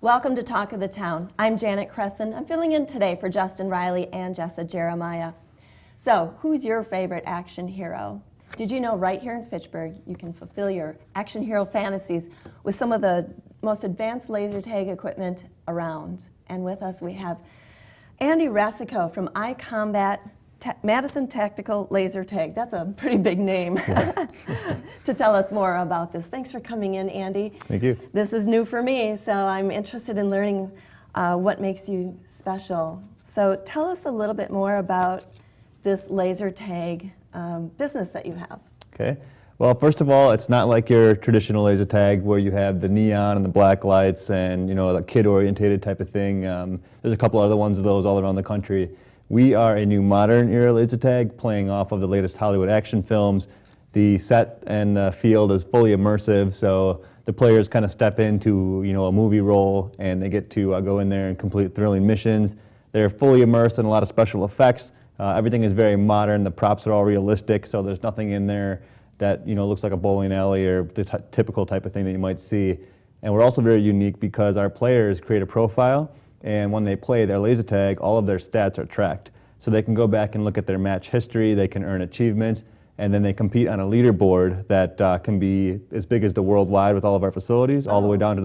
Welcome to Talk of the Town. I'm Janet Cresson. I'm filling in today for Justin Riley and Jessa Jeremiah. So, who's your favorite action hero? Did you know right here in Fitchburg, you can fulfill your action hero fantasies with some of the most advanced laser tag equipment around? And with us we have Andy Rasico from iCombat Madison Tactical Laser Tag. That's a pretty big name. To tell us more about this. Thanks for coming in, Andy. Thank you. This is new for me, so I'm interested in learning what makes you special. So tell us a little bit more about this laser tag business that you have. Okay. Well, first of all, it's not like your traditional laser tag where you have the neon and the black lights and, the kid-orientated type of thing. There's a couple other ones of those all around the country. We are a new modern era laser tag playing off of the latest Hollywood action films. The set and the field is fully immersive, so the players kind of step into a movie role and they get to go in there and complete thrilling missions. They're fully immersed in a lot of special effects. Everything is very modern. The props are all realistic, so there's nothing in there that looks like a bowling alley or the typical type of thing that you might see. And we're also very unique because our players create a profile, and when they play their laser tag, all of their stats are tracked. So they can go back and look at their match history, they can earn achievements, and then they compete on a leaderboard that can be as big as the worldwide with all of our facilities, all the way down to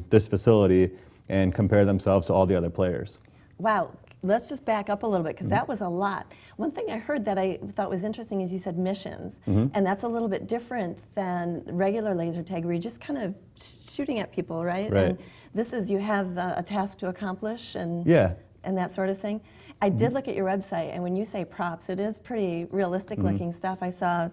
this facility, and compare themselves to all the other players. Wow. Let's just back up a little bit, because that was a lot. One thing I heard that I thought was interesting is you said missions, and that's a little bit different than regular laser tag, where you're just kind of shooting at people, right? Right. And this is, you have a task to accomplish and that sort of thing. I did look at your website, and when you say props, it is pretty realistic looking stuff. I saw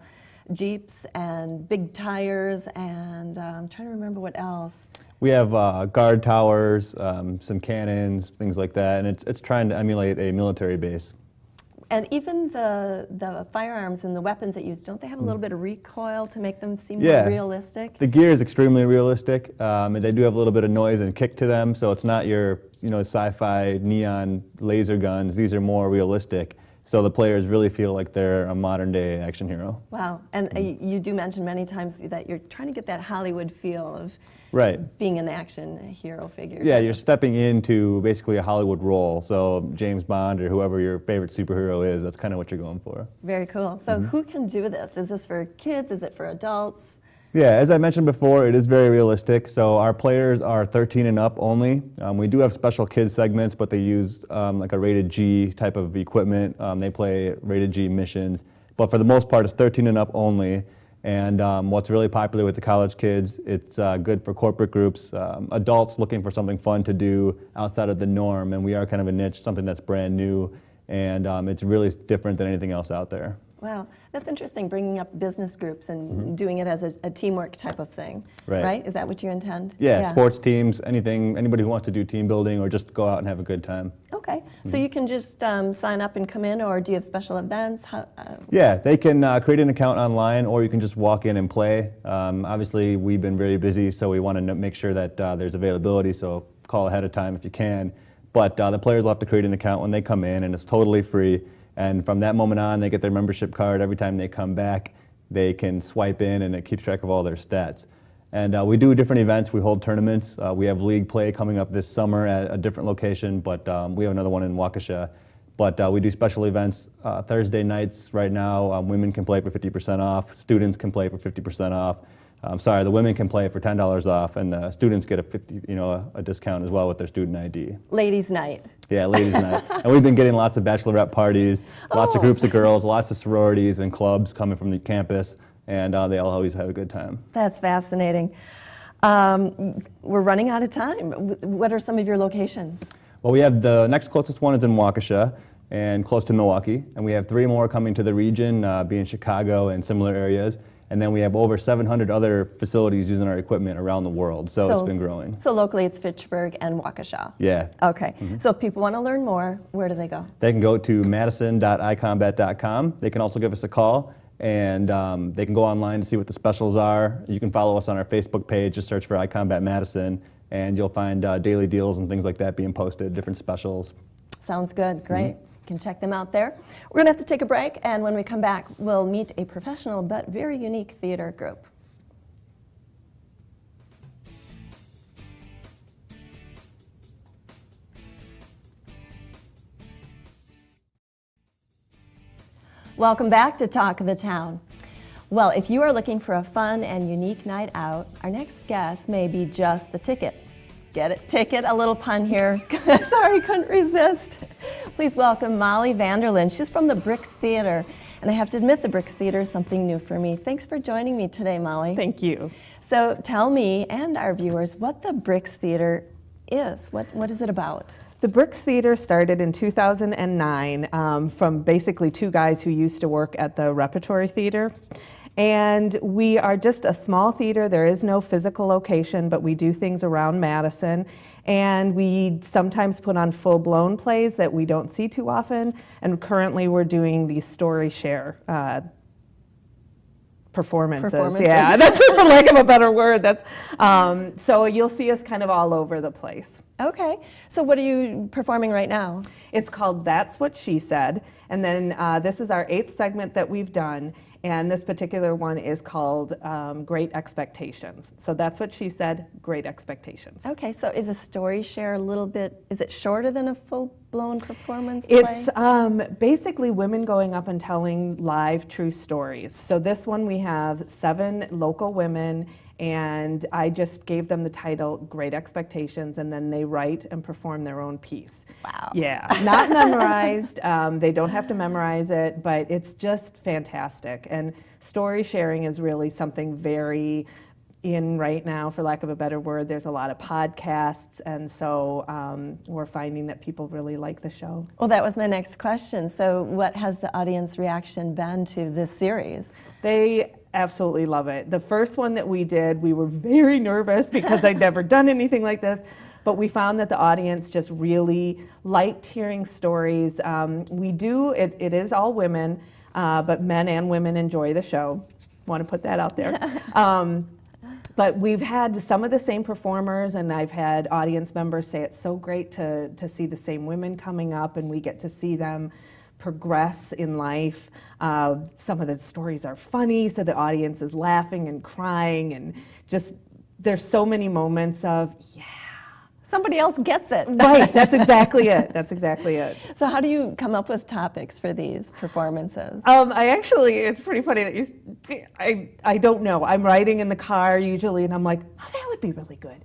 Jeeps and big tires, and I'm trying to remember what else. We have guard towers, some cannons, things like that, and it's trying to emulate a military base. And even the firearms and the weapons that you use, don't they have a little bit of recoil to make them seem more realistic? The gear is extremely realistic, and they do have a little bit of noise and kick to them, so it's not your sci-fi neon laser guns. These are more realistic. So the players really feel like they're a modern-day action hero. Wow, and you do mention many times that you're trying to get that Hollywood feel of being an action hero figure. Yeah, you're stepping into basically a Hollywood role. So James Bond or whoever your favorite superhero is, that's kind of what you're going for. Very cool. So who can do this? Is this for kids? Is it for adults? Yeah, as I mentioned before, it is very realistic. So our players are 13 and up only. We do have special kids segments, but they use like a rated G type of equipment. They play rated G missions. But for the most part, it's 13 and up only. And what's really popular with the college kids, it's good for corporate groups, adults looking for something fun to do outside of the norm. And we are kind of a niche, something that's brand new. And it's really different than anything else out there. Wow, that's interesting, bringing up business groups and doing it as a teamwork type of thing, right? Is that what you intend? Yeah, sports teams, anybody who wants to do team building or just go out and have a good time. Okay, so you can just sign up and come in, or do you have special events? Yeah, they can create an account online, or you can just walk in and play. Obviously, we've been very busy, so we want to make sure that there's availability, so call ahead of time if you can. But the players will have to create an account when they come in, and it's totally free. And from that moment on, they get their membership card. Every time they come back, they can swipe in, and it keeps track of all their stats. And we do different events. We hold tournaments. We have league play coming up this summer at a different location, but we have another one in Waukesha. But we do special events Thursday nights right now. Women can play for 50% off. Students can play for 50% off. The women can play for $10 off, and the students get a discount as well with their student ID. Ladies' night. Yeah, ladies' night. And we've been getting lots of bachelorette parties, lots of groups of girls, lots of sororities and clubs coming from the campus, and they all always have a good time. That's fascinating. We're running out of time. What are some of your locations? Well, we have the next closest one is in Waukesha and close to Milwaukee, and we have 3 more coming to the region, being Chicago and similar areas. And then we have over 700 other facilities using our equipment around the world, so it's been growing. So locally it's Fitchburg and Waukesha? Yeah. Okay, so if people want to learn more, where do they go? They can go to madison.icombat.com. They can also give us a call, and they can go online to see what the specials are. You can follow us on our Facebook page, just search for iCombat Madison, and you'll find daily deals and things like that being posted, different specials. Sounds good, great. You can check them out there. We're going to have to take a break, and when we come back, we'll meet a professional but very unique theater group. Welcome back to Talk of the Town. Well, if you are looking for a fun and unique night out, our next guest may be just the ticket. Get it? Ticket, a little pun here. Sorry, couldn't resist. Please welcome Molly Vanderlyn. She's from the Brix Theater, and I have to admit the Brix Theater is something new for me. Thanks for joining me today, Molly. Thank you. So tell me and our viewers what the Brix Theater is. What is it about? The Brix Theater started in 2009 from basically two guys who used to work at the Repertory Theater. And we are just a small theater. There is no physical location, but we do things around Madison. And we sometimes put on full-blown plays that we don't see too often. And currently we're doing these story share performances. Yeah, that's for lack of a better word. That's so you'll see us kind of all over the place. Okay, so what are you performing right now? It's called That's What She Said, and then this is our 8th segment that we've done, and this particular one is called Great Expectations. So that's what she said, Great Expectations. Okay, so is a story share a little bit, is it shorter than a full-blown performance It's play? basically women going up and telling live true stories. So this one we have 7 local women, and I just gave them the title Great Expectations, and then they write and perform their own piece. Wow. Yeah, not memorized. They don't have to memorize it, but it's just fantastic. And story sharing is really something very in right now, for lack of a better word. There's a lot of podcasts, and so we're finding that people really like the show. Well, that was my next question. So what has the audience reaction been to this series? They absolutely love it. The first one that we did, we were very nervous because I'd never done anything like this, but we found that the audience just really liked hearing stories. It is all women, but men and women enjoy the show. Want to put that out there. But we've had some of the same performers, and I've had audience members say it's so great to see the same women coming up, and we get to see them progress in life. Some of the stories are funny, so the audience is laughing and crying, and just there's so many moments of, yeah. Somebody else gets it. Right, that's exactly it. That's exactly it. So how do you come up with topics for these performances? It's pretty funny that I don't know. I'm riding in the car usually, and I'm like, oh, that would be really good.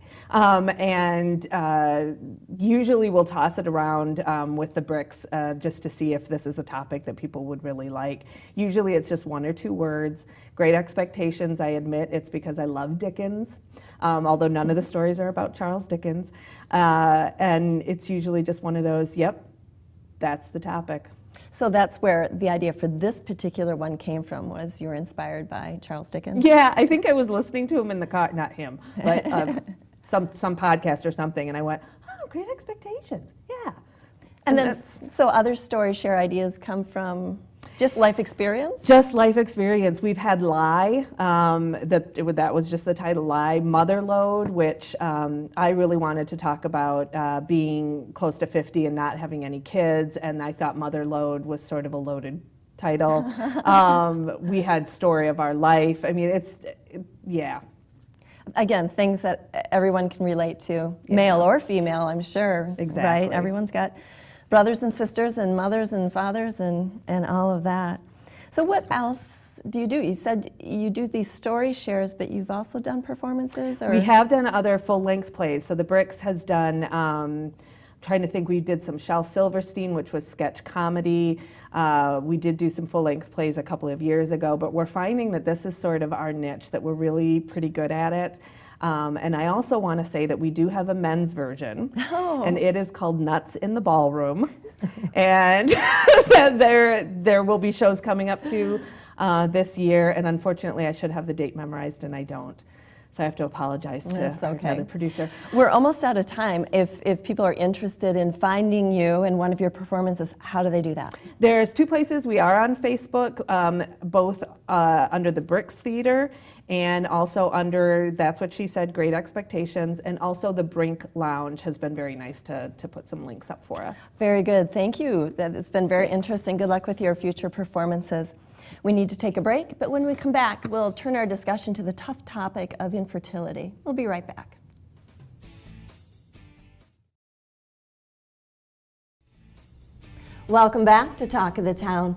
Usually we'll toss it around with the Brix just to see if this is a topic that people would really like. Usually it's just 1 or 2 words. Great Expectations, I admit, it's because I love Dickens, although none of the stories are about Charles Dickens. And it's usually just one of those, yep, that's the topic. So that's where the idea for this particular one came from, was you were inspired by Charles Dickens? Yeah, I think I was listening to him in the car, not him, but some podcast or something, and I went, oh, Great Expectations, yeah. And then, so other story share ideas come from just life experience? Just life experience. We've had Lie, that was just the title, Lie. Motherload, which I really wanted to talk about being close to 50 and not having any kids, and I thought Motherload was sort of a loaded title. We had Story of Our Life. I mean, yeah. Again, things that everyone can relate to, Yeah. male or female, I'm sure. Exactly. Right? Everyone's got brothers and sisters and mothers and fathers and all of that. So what else do you do? You said you do these story shares, but you've also done performances? Or? We have done other full-length plays. So the Brix has done, trying to think, we did some Shel Silverstein, which was sketch comedy. We did do some full-length plays a couple of years ago, but we're finding that this is sort of our niche, that we're really pretty good at it. And I also want to say that we do have a men's version, and it is called Nuts in the Ballroom. And there will be shows coming up too this year, and unfortunately I should have the date memorized and I don't. So I have to apologize to another producer. We're almost out of time. If people are interested in finding you in one of your performances, how do they do that? There's 2 places. We are on Facebook, both under the Brix Theater and also under That's What She Said, Great Expectations, and also the Brink Lounge has been very nice to put some links up for us. Very good. Thank you. It's been very interesting. Good luck with your future performances. We need to take a break, but when we come back, we'll turn our discussion to the tough topic of infertility. We'll be right back. Welcome back to Talk of the Town.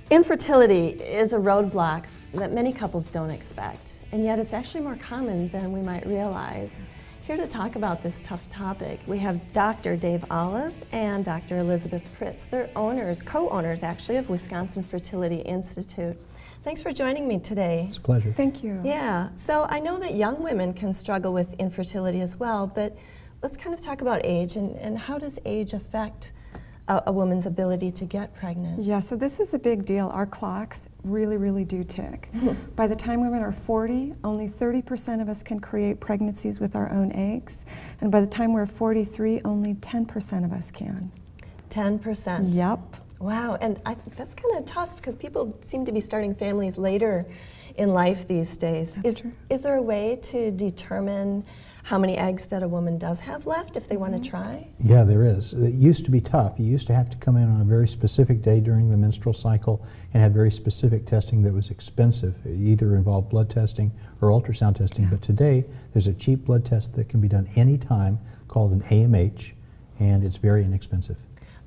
Infertility is a roadblock that many couples don't expect, and yet it's actually more common than we might realize. Here to talk about this tough topic, we have Dr. Dave Olive and Dr. Elizabeth Pritz. They're owners, co-owners actually, of Wisconsin Fertility Institute. Thanks for joining me today. It's a pleasure. Thank you. Yeah, so I know that young women can struggle with infertility as well, but let's kind of talk about age and how does age affect a woman's ability to get pregnant? Yeah, so this is a big deal. Our clocks really do tick. By the time women are 40, only 30% of us can create pregnancies with our own eggs. And by the time we're 43, only 10% of us can. 10%? Yep. Wow, and I think that's kind of tough because people seem to be starting families later in life these days. That's true. Is there a way to determine how many eggs that a woman does have left if they want to try? Yeah, there is. It used to be tough. You used to have to come in on a very specific day during the menstrual cycle and have very specific testing that was expensive. It either involved blood testing or ultrasound testing. But today, there's a cheap blood test that can be done anytime called an AMH, and it's very inexpensive.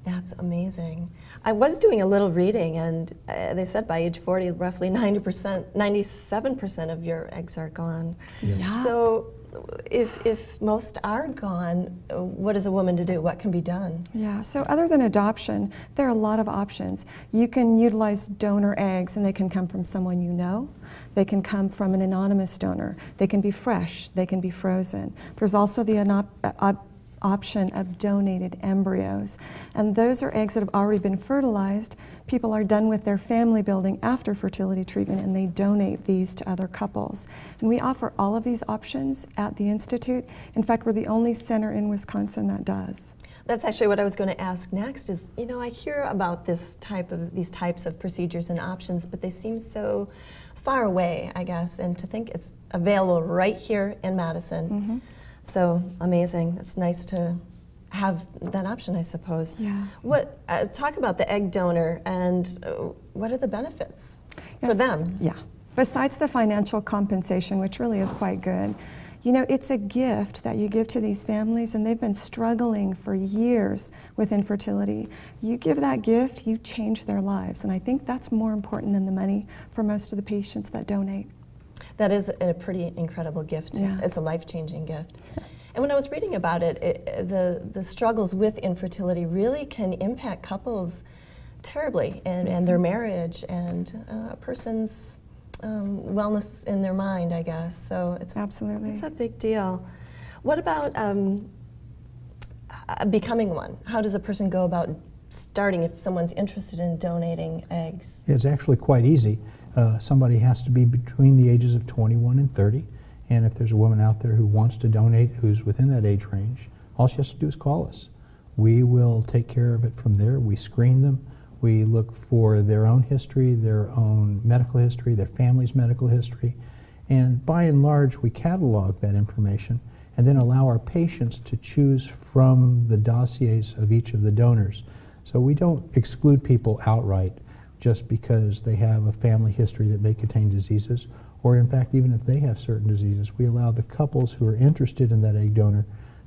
That's amazing. I was doing a little reading, and they said by age 40, roughly 97% of your eggs are gone. Yeah. So if most are gone, what is a woman to do? What can be done? Yeah, so other than adoption, there are a lot of options. You can utilize donor eggs, and they can come from someone you know. They can come from an anonymous donor. They can be fresh. They can be frozen. There's also the option of donated embryos. And those are eggs that have already been fertilized. People are done with their family building after fertility treatment, and they donate these to other couples. And we offer all of these options at the Institute. In fact, we're the only center in Wisconsin that does. That's actually what I was going to ask next is, you know, I hear about these types of procedures and options, but they seem so far away, I guess, and to think it's available right here in Madison. So amazing. It's nice to have that option, I suppose. Yeah. Talk about the egg donor and what are the benefits for Yes. them? Yeah. Besides the financial compensation, which really is quite good, you know, it's a gift that you give to these families, and they've been struggling for years with infertility. You give that gift, you change their lives, and I think that's more important than the money for most of the patients that donate. That is a pretty incredible gift. Yeah. It's a life-changing gift. And when I was reading about it, the struggles with infertility really can impact couples terribly and their marriage and a person's wellness in their mind, I guess. So it's Absolutely. It's a big deal. What about becoming one? How does a person go about starting if someone's interested in donating eggs? It's actually quite easy. Somebody has to be between the ages of 21 and 30, and if there's a woman out there who wants to donate who's within that age range, all she has to do is call us. We will take care of it from there. We screen them. We look for their own history, their own medical history, their family's medical history, and by and large we catalog that information and then allow our patients to choose from the dossiers of each of the donors. So we don't exclude people outright just because they have a family history that may contain diseases, or in fact, even if they have certain diseases, we allow the couples who are interested in that egg donor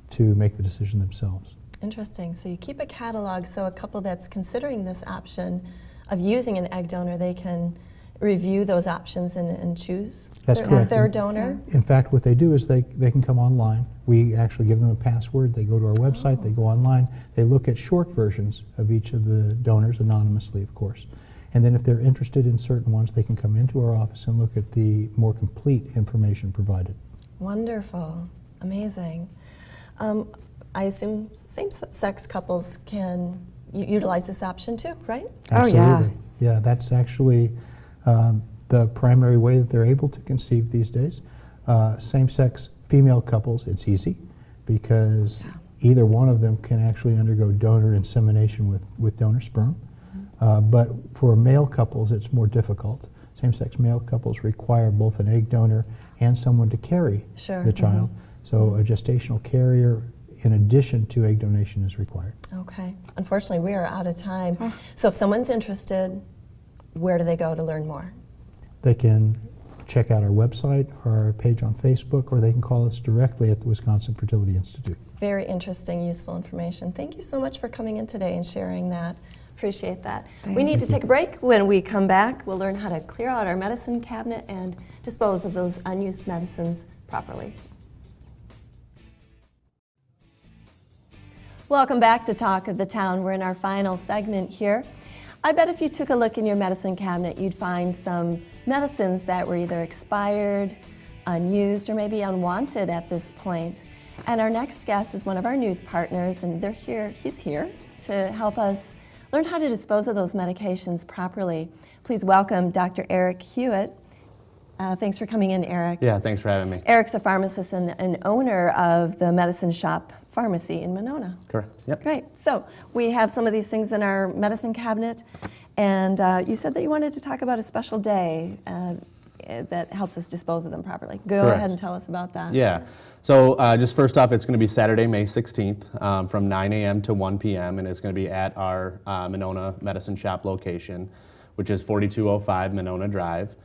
to make the decision themselves. Interesting. So you keep a catalog so a couple that's considering this option of using an egg donor, they can review those options and choose That's correct. their donor. In fact, what they do is they can come online. We actually give them a password. They go to our website, they go online, they look at short versions of each of the donors, anonymously, of course. And then if they're interested in certain ones, they can come into our office and look at the more complete information provided. Wonderful. Amazing. I assume same-sex couples can utilize this option too, right? Oh, yeah. Absolutely. Yeah, that's actually the primary way that they're able to conceive these days. Same-sex female couples, it's easy because either one of them can actually undergo donor insemination with donor sperm. But for male couples, it's more difficult. Same-sex male couples require both an egg donor and someone to carry Sure. the child. So a gestational carrier, in addition to egg donation, is required. Okay. Unfortunately, we are out of time. So if someone's interested, where do they go to learn more? They can check out our website or our page on Facebook, or they can call us directly at the Wisconsin Fertility Institute. Very interesting, useful information. Thank you so much for coming in today and sharing that Appreciate that. We Thank need to take a break. When we come back, we'll learn how to clear out our medicine cabinet and dispose of those unused medicines properly. Welcome back to Talk of the Town. We're in our final segment here. I bet if you took a look in your medicine cabinet, you'd find some medicines that were either expired, unused, or maybe unwanted at this point. And our next guest is one of our news partners, and he's here to help us learn how to dispose of those medications properly. Please welcome Dr. Eric Hewitt. Thanks for coming in, Eric. Yeah, thanks for having me. Eric's a pharmacist and owner of the Medicine Shop Pharmacy in Monona. Correct. Yep. Great. So we have some of these things in our medicine cabinet, and you said that you wanted to talk about a special day that helps us dispose of them properly. Go Correct. ahead and tell us about that. Yeah. So just first off, it's going to be Saturday, May 16th from 9 a.m. to 1 p.m. and it's going to be at our Monona Medicine Shop location, which is 4205 Monona Drive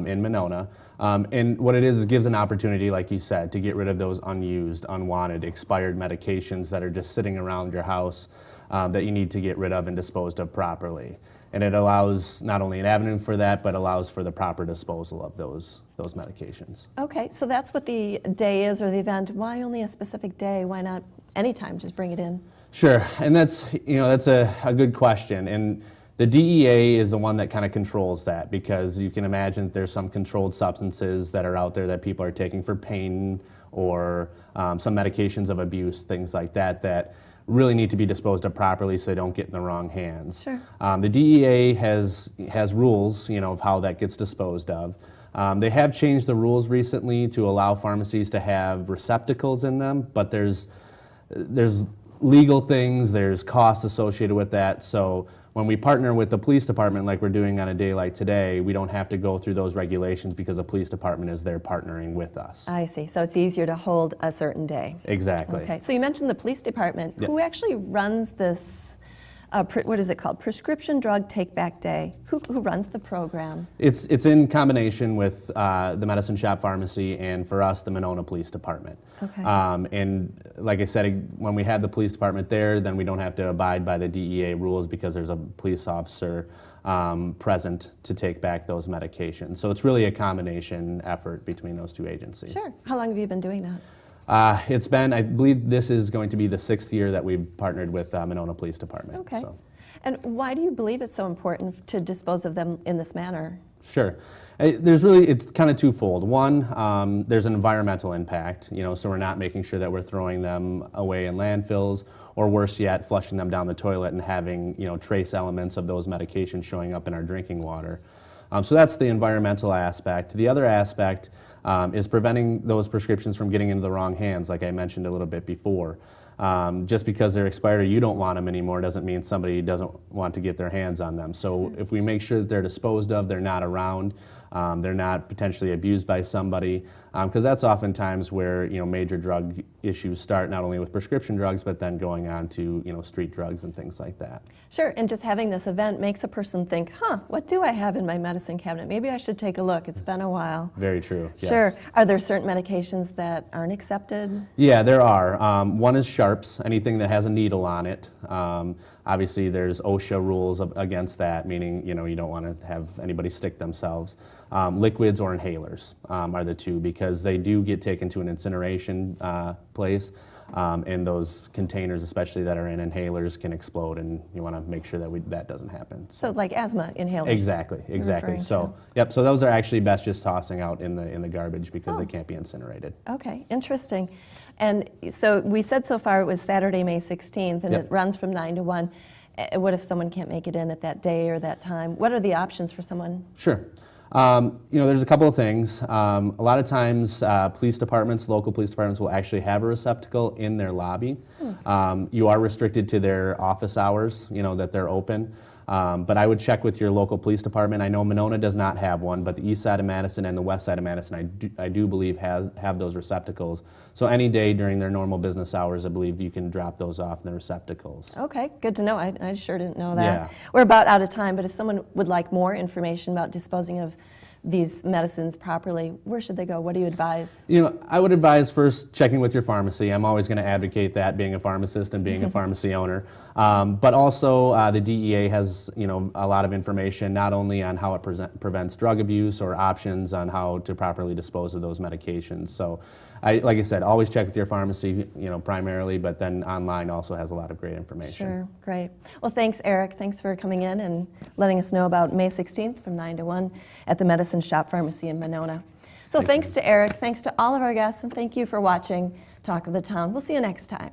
in Monona. And what it is, it gives an opportunity, like you said, to get rid of those unused, unwanted, expired medications that are just sitting around your house that you need to get rid of and disposed of properly. And it allows not only an avenue for that, but allows for the proper disposal of those medications. Okay, so that's what the day is, or the event. Why only a specific day? Why not anytime? Just bring it in. Sure, and that's a good question. And the DEA is the one that kind of controls that, because you can imagine there's some controlled substances that are out there that people are taking for pain or some medications of abuse, things like that, that really need to be disposed of properly so they don't get in the wrong hands. Sure. The DEA has rules, of how that gets disposed of. They have changed the rules recently to allow pharmacies to have receptacles in them, but there's legal things, there's costs associated with that. So when we partner with the police department, like we're doing on a day like today, we don't have to go through those regulations because the police department is there partnering with us. I see. So it's easier to hold a certain day. Exactly. Okay. So you mentioned the police department. Yep. Who actually runs this? What is it called? Prescription Drug Take Back Day. Who runs the program? It's in combination with the Medicine Shop Pharmacy and, for us, the Monona Police Department. Okay. And like I said, when we have the police department there, then we don't have to abide by the DEA rules because there's a police officer present to take back those medications. So it's really a combination effort between those two agencies. Sure. How long have you been doing that? It's been, I believe this is going to be the 6th year that we've partnered with Monona Police Department. Okay. So. And why do you believe it's so important to dispose of them in this manner? Sure. It's kind of twofold. One, there's an environmental impact, so we're not making sure that we're throwing them away in landfills, or worse yet, flushing them down the toilet and having, trace elements of those medications showing up in our drinking water. So that's the environmental aspect. The other aspect is preventing those prescriptions from getting into the wrong hands, like I mentioned a little bit before. Just because they're expired or you don't want them anymore doesn't mean somebody doesn't want to get their hands on them. So if we make sure that they're disposed of, they're not around, they're not potentially abused by somebody, because that's oftentimes where major drug issues start, not only with prescription drugs, but then going on to street drugs and things like that. Sure, and just having this event makes a person think, what do I have in my medicine cabinet? Maybe I should take a look. It's been a while. Very true. Yes. Sure. Are there certain medications that aren't accepted? Yeah, there are. One is sharps, anything that has a needle on it. Obviously, there's OSHA rules against that, meaning you don't want to have anybody stick themselves. Liquids or inhalers are the two, because they do get taken to an incineration place, and those containers, especially that are in inhalers, can explode, and you want to make sure that that doesn't happen. So like asthma inhalers? Exactly. referring So, to. yep. So those are actually best just tossing out in the garbage because they can't be incinerated. Okay, interesting. And so we said so far it was Saturday, May 16th, and Yep. it runs from 9 to 1. What if someone can't make it in at that day or that time? What are the options for someone? Sure. There's a couple of things. A lot of times, police departments, local police departments will actually have a receptacle in their lobby. You are restricted to their office hours, that they're open. But I would check with your local police department. I know Monona does not have one, but the east side of Madison and the west side of Madison, I do believe have those receptacles. So any day during their normal business hours, I believe you can drop those off in the receptacles. Okay, good to know. I sure didn't know that. Yeah. We're about out of time, but if someone would like more information about disposing of these medicines properly, where should they go? What do you advise? You know, I would advise first checking with your pharmacy. I'm always going to advocate that, being a pharmacist and being a pharmacy owner. But also, the DEA has, you know, a lot of information not only on how it prevents drug abuse or options on how to properly dispose of those medications. So, like I said, always check with your pharmacy, you know, primarily, but then online also has a lot of great information. Sure, great. Well, thanks, Eric. Thanks for coming in and letting us know about May 16th from 9 to 1 at the Medicine Shop Pharmacy in Monona. So thanks to Eric, thanks to all of our guests, and thank you for watching Talk of the Town. We'll see you next time.